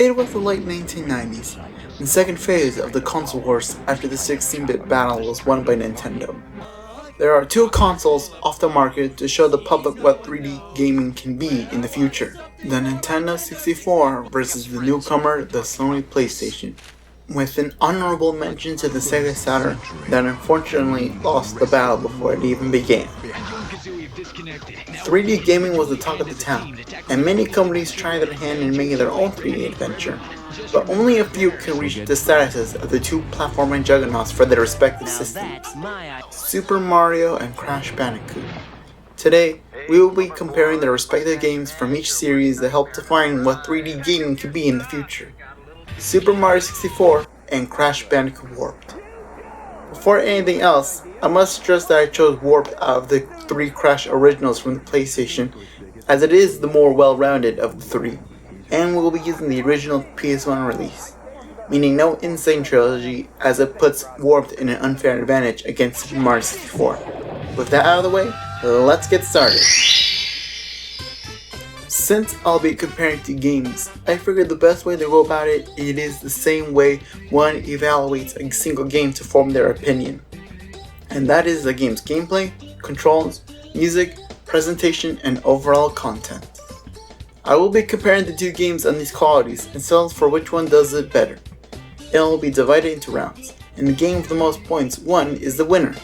It was the late 1990s, the second phase of the console wars after the 16-bit battle was won by Nintendo. There are two consoles off the market to show the public what 3D gaming can be in the future. The Nintendo 64 versus the newcomer, the Sony Playstation, with an honorable mention to the Sega Saturn that unfortunately lost the battle before it even began. 3D gaming was the talk of the town, and many companies tried their hand in making their own 3D adventure, but only a few could reach the statuses of the two platforming juggernauts for their respective systems, Super Mario and Crash Bandicoot. Today, we will be comparing their respective games from each series that help define what 3D gaming could be in the future. Super Mario 64 and Crash Bandicoot Warped. Before anything else, I must stress that I chose Warped out of the three Crash originals from the PlayStation, as it is the more well-rounded of the three, and we will be using the original PS1 release, meaning no insane trilogy, as it puts Warped in an unfair advantage against Super Mario 64. With that out of the way, let's get started. Since I'll be comparing two games, I figured the best way to go about it is the same way one evaluates a single game to form their opinion. And that is the game's gameplay, controls, music, presentation, and overall content. I will be comparing the two games on these qualities and settle for which one does it better. It will be divided into rounds, and the game with the most points won is the winner.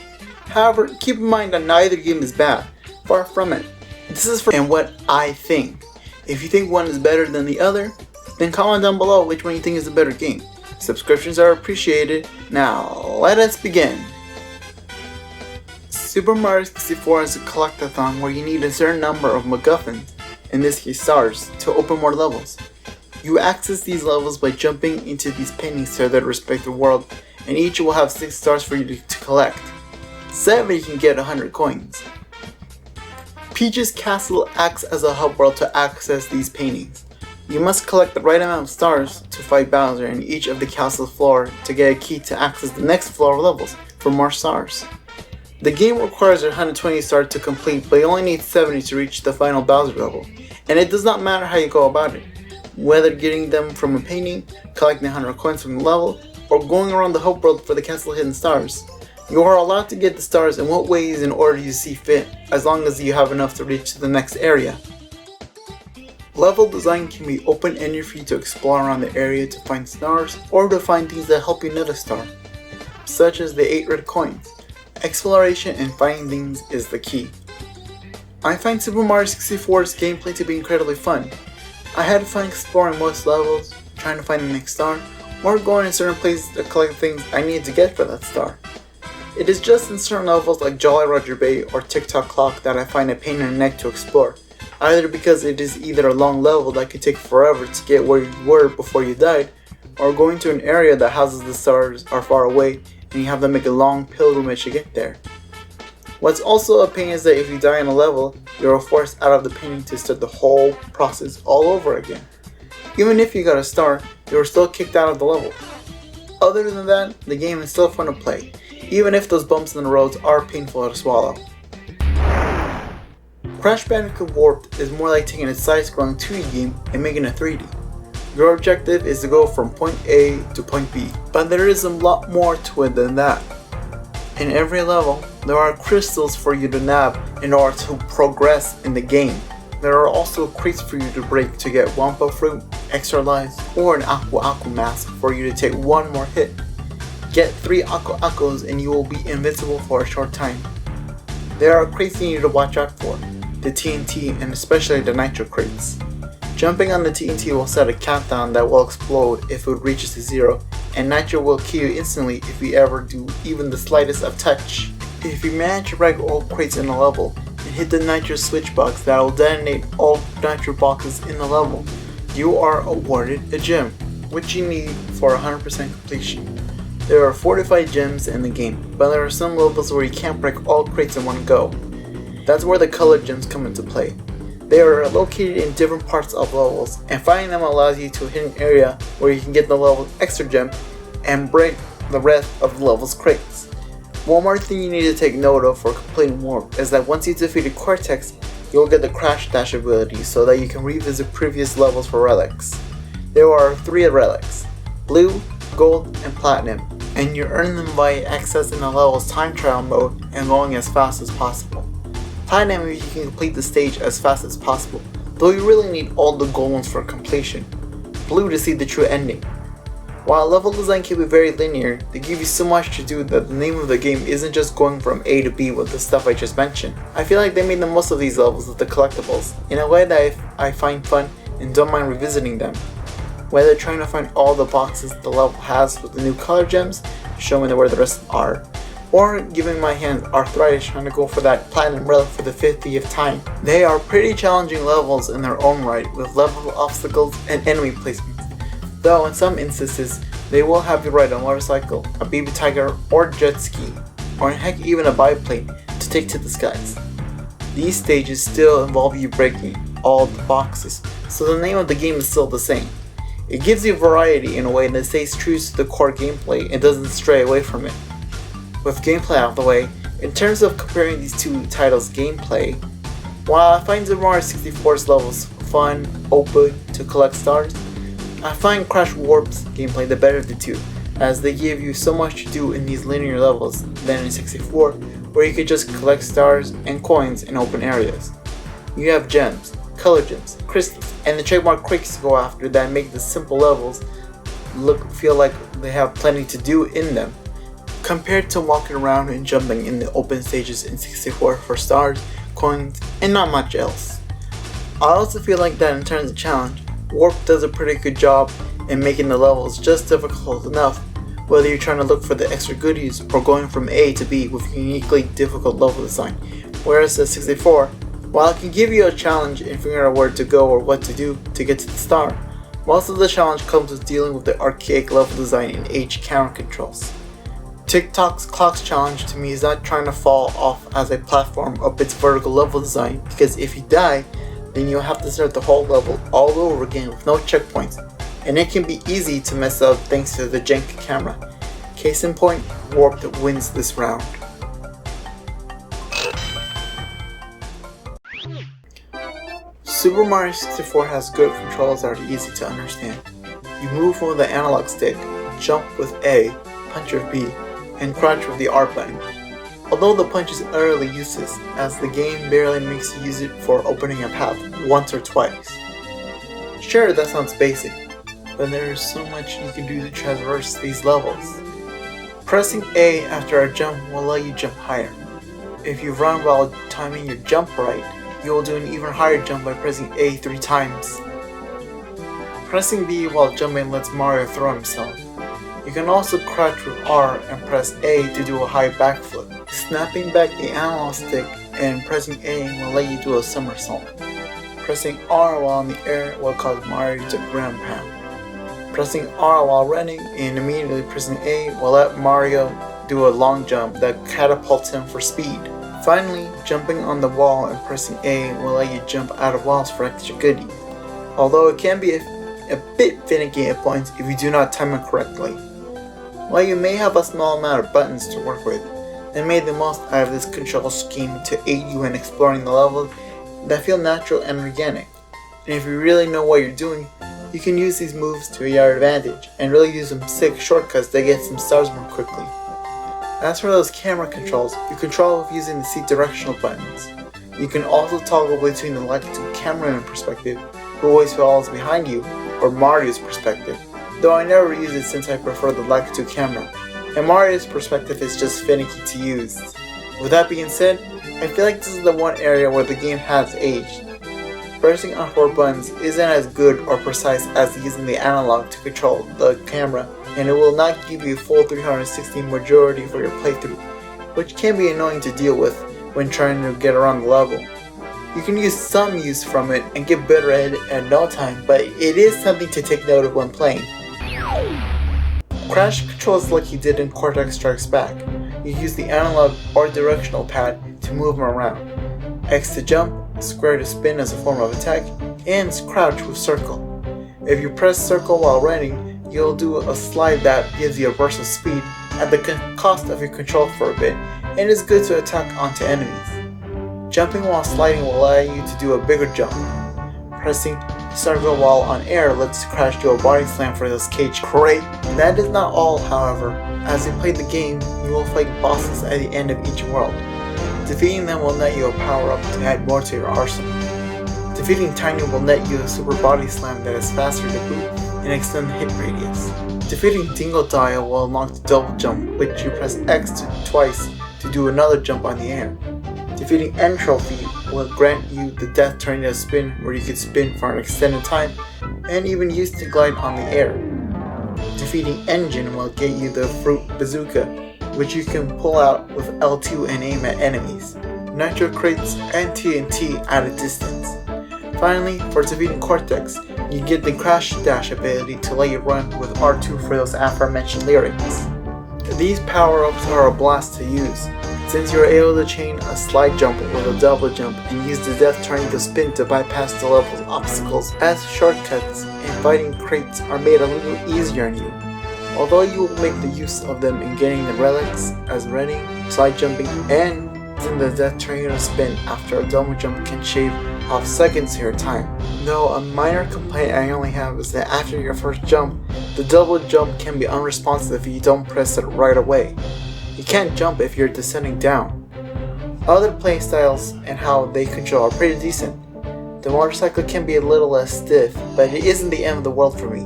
However, keep in mind that neither game is bad, far from it. This is for and what I think. If you think one is better than the other, then comment down below which one you think is the better game. Subscriptions are appreciated. Now, let us begin. Super Mario 64 is a collectathon where you need a certain number of MacGuffins, in this case stars, to open more levels. You access these levels by jumping into these paintings to their respective world, and each will have 6 stars for you to collect. 7 you can get 100 coins. Peach's castle acts as a hub world to access these paintings. You must collect the right amount of stars to fight Bowser in each of the castle floor to get a key to access the next floor levels for more stars. The game requires 120 stars to complete, but you only need 70 to reach the final Bowser level, and it does not matter how you go about it, whether getting them from a painting, collecting 100 coins from the level, or going around the hub world for the castle hidden stars. You are allowed to get the stars in what ways in order you see fit, as long as you have enough to reach the next area. Level design can be open-ended for you to explore around the area to find stars, or to find things that help you net a star, such as the 8 red coins. Exploration and finding things is the key. I find Super Mario 64's gameplay to be incredibly fun. I had fun exploring most levels, trying to find the next star, or going in certain places to collect things I needed to get for that star. It is just in certain levels like Jolly Roger Bay or Tick-Tock Clock that I find a pain in the neck to explore, either because it is either a long level that could take forever to get where you were before you died, or going to an area that houses the stars are far away and you have to make a long pilgrimage to get there. What's also a pain is that if you die in a level, you are forced out of the painting to start the whole process all over again. Even if you got a star, you are still kicked out of the level. Other than that, the game is still fun to play, even if those bumps in the roads are painful to swallow. Crash Bandicoot Warped is more like taking a side-scrolling 2D game and making it 3D. Your objective is to go from point A to point B, but there is a lot more to it than that. In every level, there are crystals for you to nab in order to progress in the game. There are also crates for you to break to get Wampa Fruit, extra lives, or an Aqua Mask for you to take one more hit. Get 3 Aquas and you will be invincible for a short time. There are crates you need to watch out for, the TNT and especially the Nitro crates. Jumping on the TNT will set a countdown that will explode if it reaches to 0, and Nitro will kill you instantly if you ever do even the slightest of touch. If you manage to break all crates in a level and hit the Nitro switch box that will detonate all Nitro boxes in the level, you are awarded a gem, which you need for 100% completion. There are 45 gems in the game, but there are some levels where you can't break all crates in one go. That's where the colored gems come into play. They are located in different parts of levels, and finding them allows you to a hidden area where you can get the level's extra gem and break the rest of the level's crates. One more thing you need to take note of for completing Warp is that once you defeated Cortex, you'll get the Crash Dash ability so that you can revisit previous levels for relics. There are 3 relics: blue, gold, and platinum, and you earn them by accessing the level's time trial mode and going as fast as possible. Platinum means you can complete the stage as fast as possible, though you really need all the gold ones for completion. Blue to see the true ending. While level design can be very linear, they give you so much to do that the name of the game isn't just going from A to B with the stuff I just mentioned. I feel like they made the most of these levels with the collectibles, in a way that I find fun and don't mind revisiting them. Whether trying to find all the boxes the level has with the new color gems, showing where the rest are, or giving my hands arthritis trying to go for that platinum relic for the 50th time. They are pretty challenging levels in their own right, with level obstacles and enemy placements. Though in some instances, they will have you ride a motorcycle, a baby tiger, or jet ski, or heck even a biplane to take to the skies. These stages still involve you breaking all the boxes, so the name of the game is still the same. It gives you variety in a way that stays true to the core gameplay and doesn't stray away from it. With gameplay out of the way, in terms of comparing these two titles' gameplay, while I find Super Mario 64's levels fun, open, to collect stars, I find Crash Warp's gameplay the better of the two, as they give you so much to do in these linear levels than in 64, where you could just collect stars and coins in open areas. You have gems, color gems, crystals, and the trademark quakes to go after that make the simple levels feel like they have plenty to do in them, compared to walking around and jumping in the open stages in 64 for stars, coins, and not much else. I also feel like that in terms of challenge, Warp does a pretty good job in making the levels just difficult enough, whether you're trying to look for the extra goodies or going from A to B with uniquely difficult level design. Whereas the 64, while it can give you a challenge in figuring out where to go or what to do to get to the star, most of the challenge comes with dealing with the archaic level design and aged camera controls. TikTok's Clocks challenge to me is not trying to fall off as a platform up its vertical level design, because if you die, then you'll have to start the whole level all over again with no checkpoints, and it can be easy to mess up thanks to the jank camera. Case in point, Warped wins this round. Super Mario 64 has good controls that are easy to understand. You move with the analog stick, jump with A, punch with B, and crouch with the R button. Although the punch is utterly useless, as the game barely makes you use it for opening a path once or twice. Sure, that sounds basic, but there is so much you can do to traverse these levels. Pressing A after a jump will let you jump higher. If you run while timing your jump right, you will do an even higher jump by pressing A 3 times. Pressing B while jumping lets Mario throw himself. You can also crouch with R and press A to do a high backflip. Snapping back the analog stick and pressing A will let you do a somersault. Pressing R while in the air will cause Mario to ground pound. Pressing R while running and immediately pressing A will let Mario do a long jump that catapults him for speed. Finally, jumping on the wall and pressing A will let you jump out of walls for extra goodies, although it can be a bit finicky at points if you do not time it correctly. While you may have a small amount of buttons to work with, they made the most out of this control scheme to aid you in exploring the levels that feel natural and organic. And if you really know what you're doing, you can use these moves to your advantage and really use some sick shortcuts to get some stars more quickly. As for those camera controls, you control with using the C directional buttons. You can also toggle between the latitude cameraman perspective, who always follows behind you, or Mario's perspective, though I never use it since I prefer the latitude camera, and Mario's perspective is just finicky to use. With that being said, I feel like this is the one area where the game has aged. Pressing on 4 buttons isn't as good or precise as using the analog to control the camera, and it will not give you a full 360 majority for your playthrough, which can be annoying to deal with when trying to get around the level. You can use some use from it and get better at it at no time, but it is something to take note of when playing. Crash controls like you did in Cortex Strikes Back. You use the analog or directional pad to move them around, X to jump, square to spin as a form of attack, and crouch with circle. If you press circle while running, you'll do a slide that gives you a burst of speed at the cost of your control for a bit, and is good to attack onto enemies. Jumping while sliding will allow you to do a bigger jump. Pressing Start go while on air lets Crash do a body slam for those cage crate. That is not all, however. As you play the game, you will fight bosses at the end of each world. Defeating them will net you a power-up to add more to your arsenal. Defeating Tiny will net you a super body slam that is faster to boot and extend the hit radius. Defeating Dingo Dia will unlock the double jump, which you press X twice to do another jump on the air. Defeating End Trophy will grant you the Death Tornado Spin, where you can spin for an extended time and even use to glide on the air. Defeating Engine will get you the Fruit Bazooka, which you can pull out with L2 and aim at enemies, Nitro Crates, and TNT at a distance. Finally, for defeating Cortex, you get the Crash Dash ability to let you run with R2 for those aforementioned lyrics. These power-ups are a blast to use, since you are able to chain a slide jump with a double jump and use the Death Tornado Spin to bypass the level's obstacles, as shortcuts and fighting crates are made a little easier on you. Although you will make the use of them in getting the relics as running, slide jumping, and using the Death Tornado Spin after a double jump can shave off seconds of your time. Though a minor complaint I only have is that after your first jump, the double jump can be unresponsive if you don't press it right away. You can't jump if you're descending down. Other playstyles and how they control are pretty decent. The motorcycle can be a little less stiff, but it isn't the end of the world for me.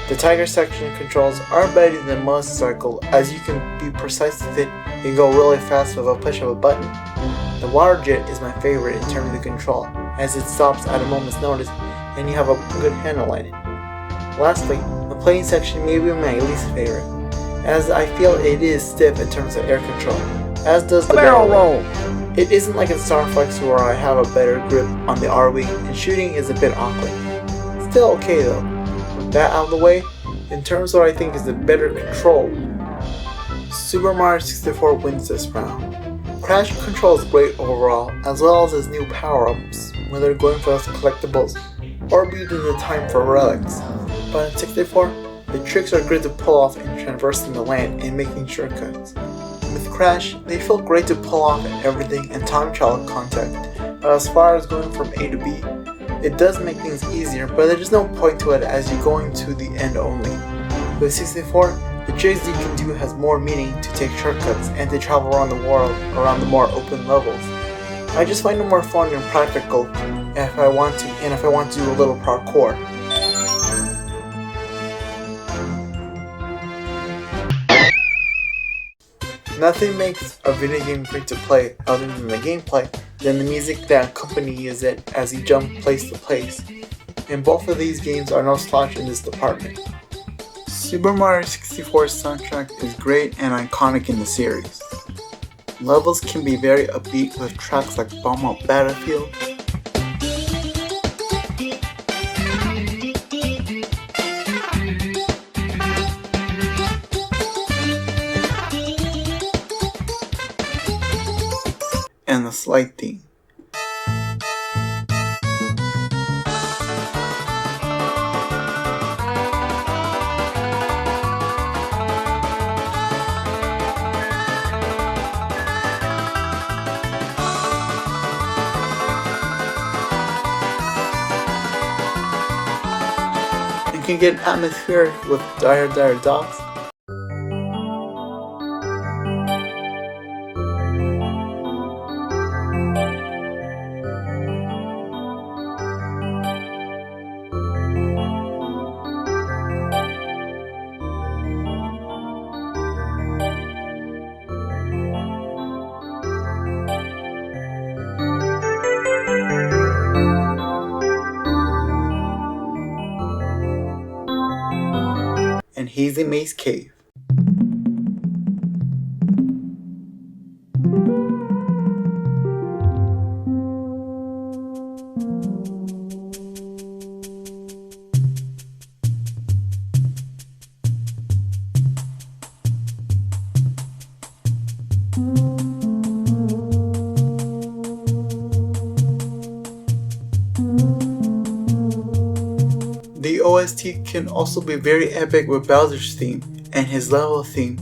The Tiger section controls are better than the motorcycle, as you can be precise with it and go really fast with a push of a button. The water jet is my favorite in terms of the control, as it stops at a moment's notice and you have a good handle on it. Lastly, the plane section may be my least favorite, as I feel it is stiff in terms of air control, as does the barrel roll. It isn't like in Star Fox where I have a better grip on the R-Wing and shooting is a bit awkward. Still okay though. With that out of the way, in terms of what I think is the better control, Super Mario 64 wins this round. Crash control is great overall, as well as his new power-ups, whether going for those collectibles or beating the time for relics. But in 64, the tricks are great to pull off in traversing the land and making shortcuts. With Crash, they feel great to pull off in everything and time travel contact, but as far as going from A to B, it does make things easier, but there's no point to it as you're going to the end only. With 64, the tricks you can do has more meaning to take shortcuts and to travel around the world around the more open levels. I just find it more fun and practical if I want to do a little parkour. Nothing makes a video game great to play other than the gameplay than the music that accompanies it as you jump place to place, and both of these games are no slouch in this department. Super Mario 64's soundtrack is great and iconic in the series. Levels can be very upbeat with tracks like Bomb Out Battlefield, and the slide theme. You can get atmospheric with Dire Dire Docks, and Hazy Maze Cave. The OST can also be very epic with Bowser's theme and his level theme.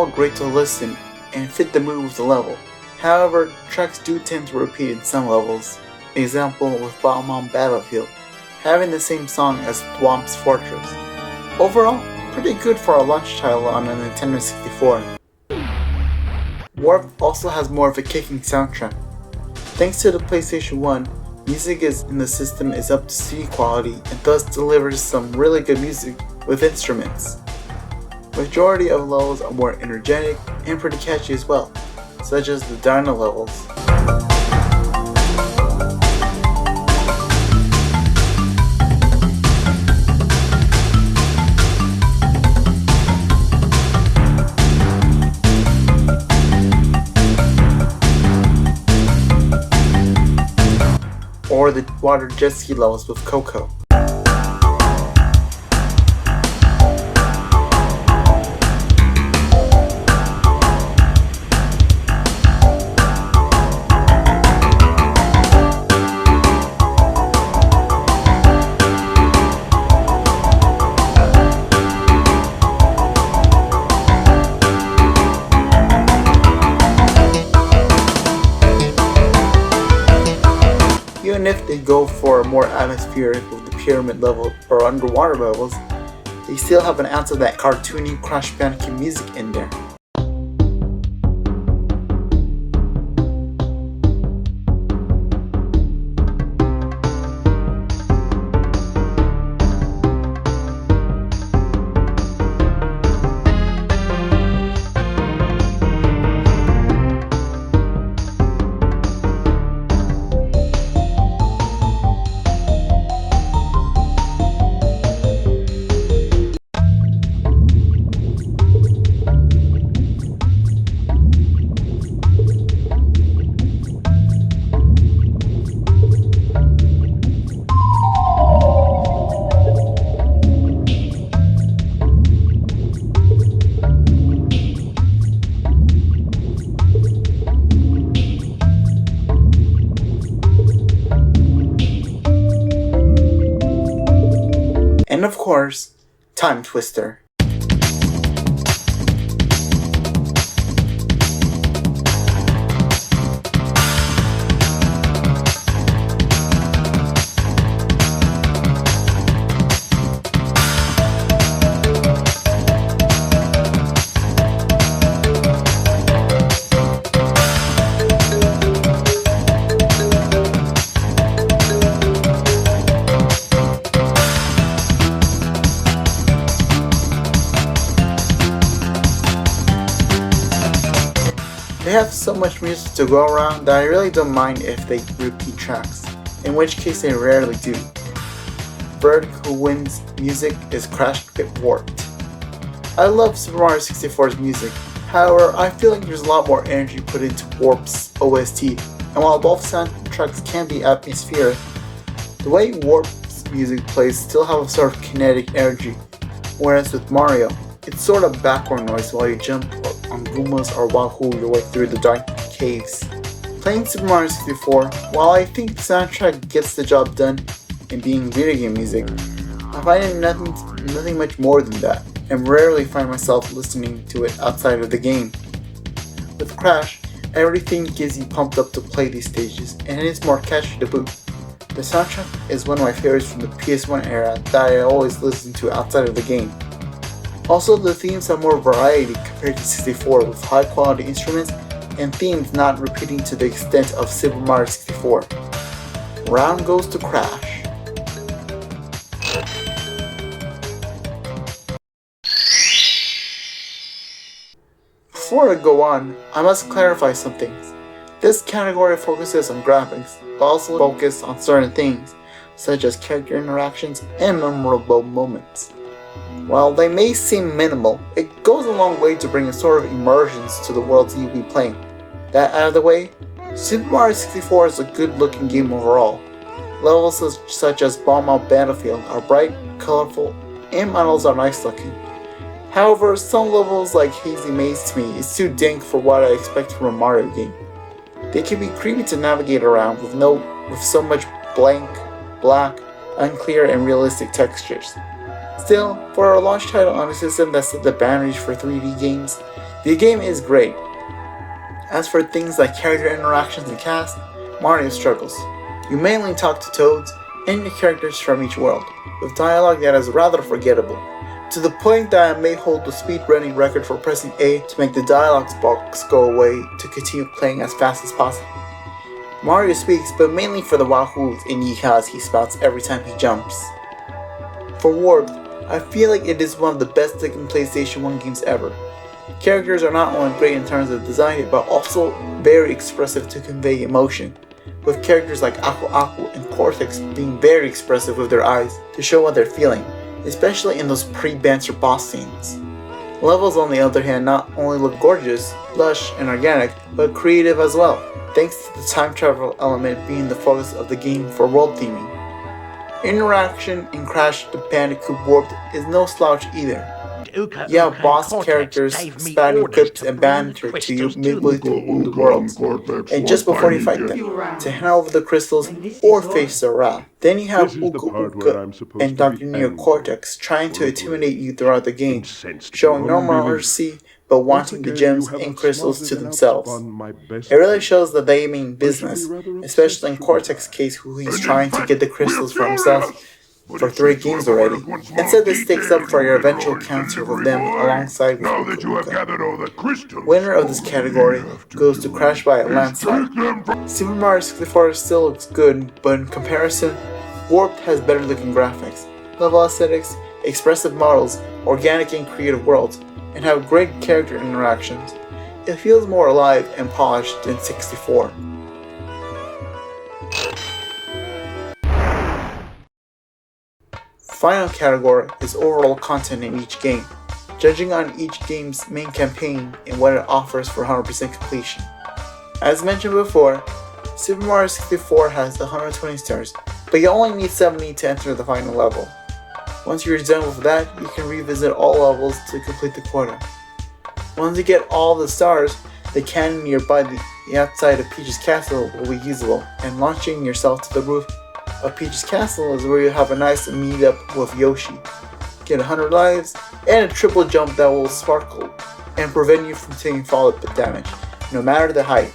all great to listen and fit the mood of the level. However, tracks do tend to repeat in some levels. Example with Bomb Battlefield, having the same song as Thwomp's Fortress. Overall, pretty good for a launch title on a Nintendo 64. Warp also has more of a kicking soundtrack. Thanks to the PlayStation 1, music in the system is up to CD quality and thus delivers some really good music with instruments. Majority of levels are more energetic and pretty catchy as well, such as the Dino levels. Or the water jet ski levels with Coco. Even if they go for more atmospheric with the pyramid level or underwater levels, they still have an ounce of that cartoony Crash Bandicoot music in there. And of course, Time Twister. They have so much music to go around that I really don't mind if they repeat tracks, in which case they rarely do. Bird who wins music is Crash Get Warped. I love Super Mario 64's music, however I feel like there's a lot more energy put into Warp's OST, and while both soundtracks can be atmospheric, the way Warp's music plays still have a sort of kinetic energy, whereas with Mario, it's sort of background noise while you jump on Goombas or wahoo your way through the dark caves. Playing Super Mario 64, while I think the soundtrack gets the job done in being video game music, I find it nothing much more than that, and rarely find myself listening to it outside of the game. With Crash, everything gets you pumped up to play these stages, and it is more catchy to boot. The soundtrack is one of my favorites from the PS1 era that I always listen to outside of the game. Also, the themes have more variety compared to 64 with high quality instruments and themes not repeating to the extent of Super Mario 64. Round goes to Crash. Before I go on, I must clarify some things. This category focuses on graphics, but also focuses on certain things, such as character interactions and memorable moments. While they may seem minimal, it goes a long way to bring a sort of immersion to the worlds you'll be playing. That out of the way, Super Mario 64 is a good looking game overall. Levels such as Bomb Out Battlefield are bright, colorful, and models are nice looking. However, some levels like Hazy Maze to me is too dank for what I expect from a Mario game. They can be creepy to navigate around with so much blank, black, unclear, and realistic textures. Still, for a launch title on a system that set the boundaries for 3D games, The game is great. As for things like character interactions and cast, Mario struggles. You mainly talk to Toads and the characters from each world, with dialogue that is rather forgettable, to the point that I may hold the speedrunning record for pressing A to make the dialogue box go away to continue playing as fast as possible. Mario speaks, but mainly for the wahoos and yeehaws he spouts every time he jumps. For Warped, I feel like it is one of the best looking PlayStation 1 games ever. Characters are not only great in terms of design, but also very expressive to convey emotion, with characters like Aku Aku and Cortex being very expressive with their eyes to show what they're feeling, especially in those pre-banter boss scenes. Levels on the other hand not only look gorgeous, lush, and organic, but creative as well, thanks to the time travel element being the focus of the game for world theming. Interaction in Crash the Bandicoot Warped is no slouch either. You have boss characters spouting quips and banter to you midway through the worlds, and just before you fight them, to hand over the crystals or face their wrath. Then you have Uka Uka and Dr. Neo Cortex trying to intimidate you throughout the game, showing no mercy but wanting the gems and crystals to themselves. It really shows that they mean business, especially in Cortex's case, who he's trying to get the crystals for himself for 3 games already, and set the stakes up for your eventual encounter with them alongside with Uka. Winner of this category goes to Crash by a landslide. Super Mario 64 still looks good, but in comparison, Warped has better looking graphics, level aesthetics, expressive models, organic and creative worlds, and have great character interactions. It feels more alive and polished than 64. Final category is overall content in each game, judging on each game's main campaign and what it offers for 100% completion. As mentioned before, Super Mario 64 has 120 stars, but you only need 70 to enter the final level. Once you're done with that, you can revisit all levels to complete the quota. Once you get all the stars, the cannon nearby the outside of Peach's castle will be usable, and launching yourself to the roof of Peach's castle is where you have a nice meet up with Yoshi. Get 100 lives, and a triple jump that will sparkle and prevent you from taking follow-up damage, no matter the height.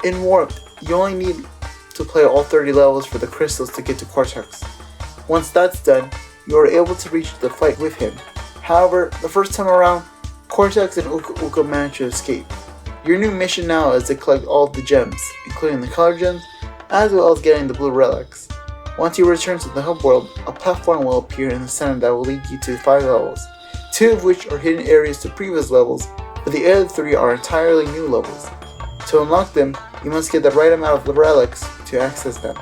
In Warped, you only need to play all 30 levels for the crystals to get to Cortex. Once that's done, you are able to reach the fight with him. However, the first time around, Cortex and Uka Uka manage to escape. Your new mission now is to collect all of the gems, including the color gems, as well as getting the blue relics. Once you return to the hub world, a platform will appear in the center that will lead you to 5 levels, 2 of which are hidden areas to previous levels, but the other 3 are entirely new levels. To unlock them, you must get the right amount of relics to access them.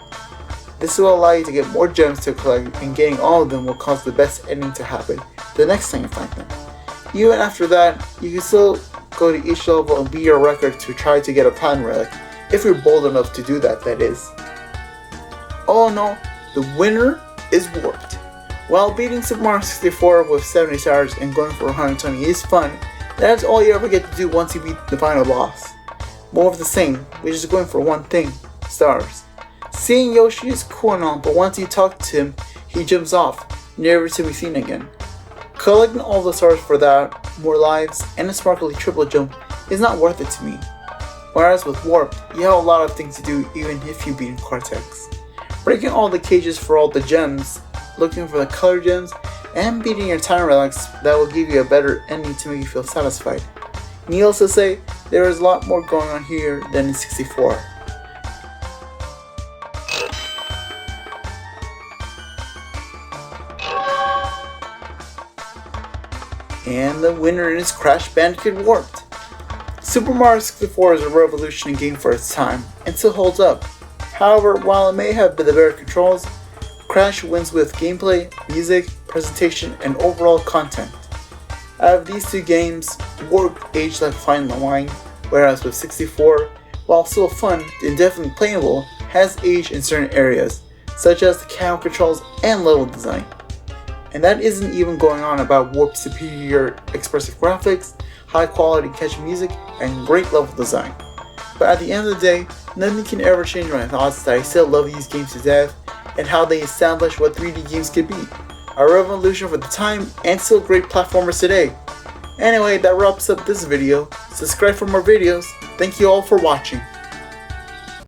This will allow you to get more gems to collect, and getting all of them will cause the best ending to happen the next time you find them. Even after that, you can still go to each level and beat your record to try to get a platinum relic, if you're bold enough to do that, that is. All in all, the winner is Warped. While beating Super Mario 64 with 70 stars and going for 120 is fun, that's all you ever get to do once you beat the final boss. More of the same, which is going for one thing, stars. Seeing Yoshi is cool and all, but once you talk to him, he jumps off, never to be seen again. Collecting all the stars for that, more lives, and a sparkly triple jump is not worth it to me. Whereas with Warped, you have a lot of things to do even if you beat Cortex. Breaking all the cages for all the gems, looking for the color gems, and beating your time relics that will give you a better ending to make you feel satisfied. Needless to say, there is a lot more going on here than in 64. And the winner is Crash Bandicoot Warped. Super Mario 64 is a revolutionary game for its time, and still holds up. However, while it may have the better controls, Crash wins with gameplay, music, presentation, and overall content. Out of these 2 games, Warped aged like fine wine, whereas with 64, while still fun and definitely playable, has aged in certain areas, such as the camera controls and level design. And that isn't even going on about Warped's superior expressive graphics, high quality catchy music, and great level design. But at the end of the day, nothing can ever change my thoughts that I still love these games to death, and how they establish what 3D games could be. A revolution for the time, and still great platformers today. Anyway, that wraps up this video. Subscribe for more videos. Thank you all for watching.